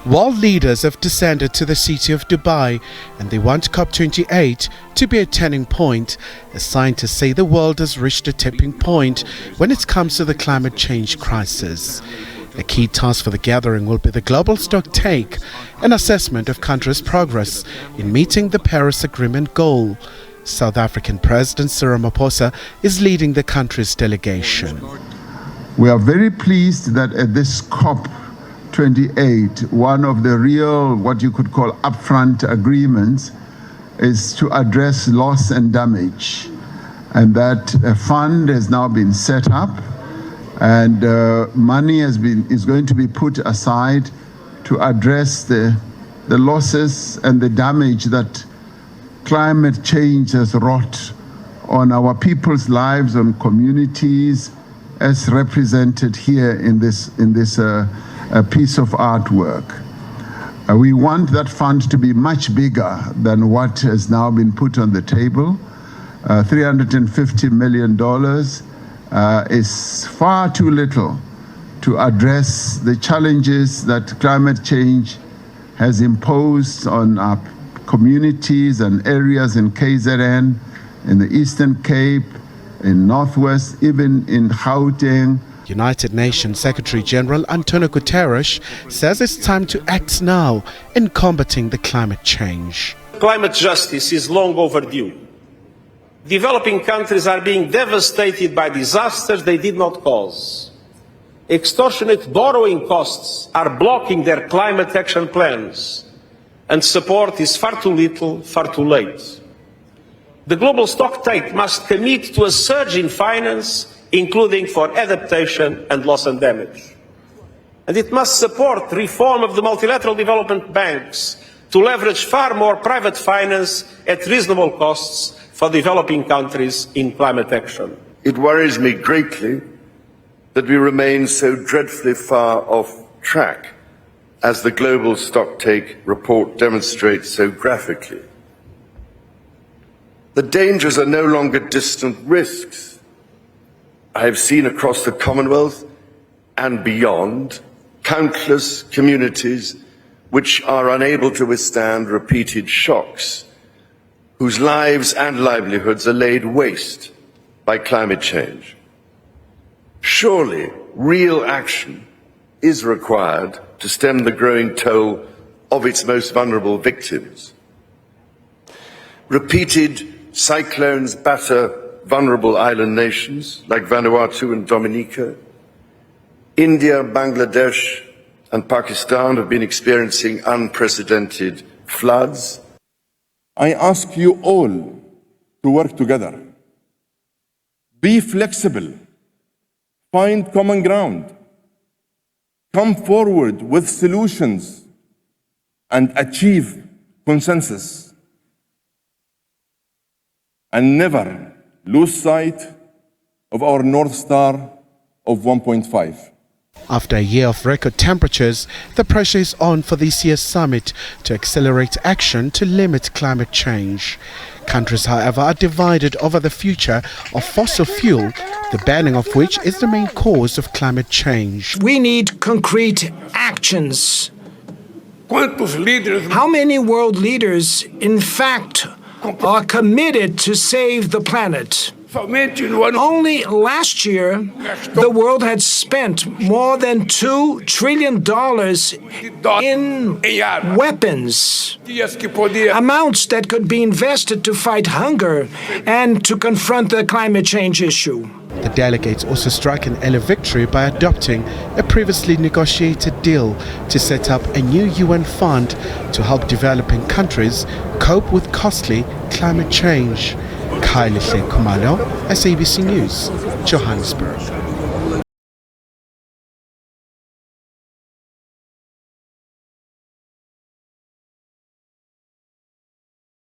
World leaders have descended to the city of Dubai and they want COP28 to be a turning point, as scientists say the world has reached a tipping point when it comes to the climate change crisis. A key task for the gathering will be the global stocktake, an assessment of countries' progress in meeting the Paris Agreement goal. South African President Cyril Ramaphosa is leading the country's delegation. We are very pleased that at this COP28, one of the real, what you could call upfront agreements, is to address loss and damage. And that a fund has now been set up, and money is going to be put aside to address the losses and the damage that climate change has wrought on our people's lives, on communities, as represented here in this piece of artwork. We want that fund to be much bigger than what has now been put on the table. $350 million is far too little to address the challenges that climate change has imposed on our communities and areas in KZN, in the Eastern Cape, in Northwest, even in Gauteng. United Nations Secretary General Antonio Guterres says it's time to act now in combating the climate change. Climate justice is long overdue. Developing countries are being devastated by disasters they did not cause. Extortionate borrowing costs are blocking their climate action plans, and support is far too little, far too late. The global stocktake must commit to a surge in finance, including for adaptation and loss and damage. And it must support reform of the multilateral development banks to leverage far more private finance at reasonable costs for developing countries in climate action. It worries me greatly that we remain so dreadfully far off track, as the global stocktake report demonstrates so graphically. The dangers are no longer distant risks. I have seen across the Commonwealth and beyond countless communities which are unable to withstand repeated shocks, whose lives and livelihoods are laid waste by climate change. Surely real action is required to stem the growing toll of its most vulnerable victims. Repeated cyclones batter vulnerable island nations like Vanuatu and Dominica. India, Bangladesh, and Pakistan have been experiencing unprecedented floods. I ask you all to work together. Be flexible. Find common ground. Come forward with solutions and achieve consensus. And never lose sight of our North Star of 1.5. After a year of record temperatures, the pressure is on for this year's summit to accelerate action to limit climate change. Countries, however, are divided over the future of fossil fuel, the banning of which is the main cause of climate change. We need concrete actions. How many world leaders, in fact, are committed to save the planet? Only last year, the world had spent more than $2 trillion in weapons, amounts that could be invested to fight hunger and to confront the climate change issue. The delegates also struck an early victory by adopting a previously negotiated deal to set up a new UN fund to help developing countries cope with costly climate change. Kylie Kumalo, SABC News, Johannesburg.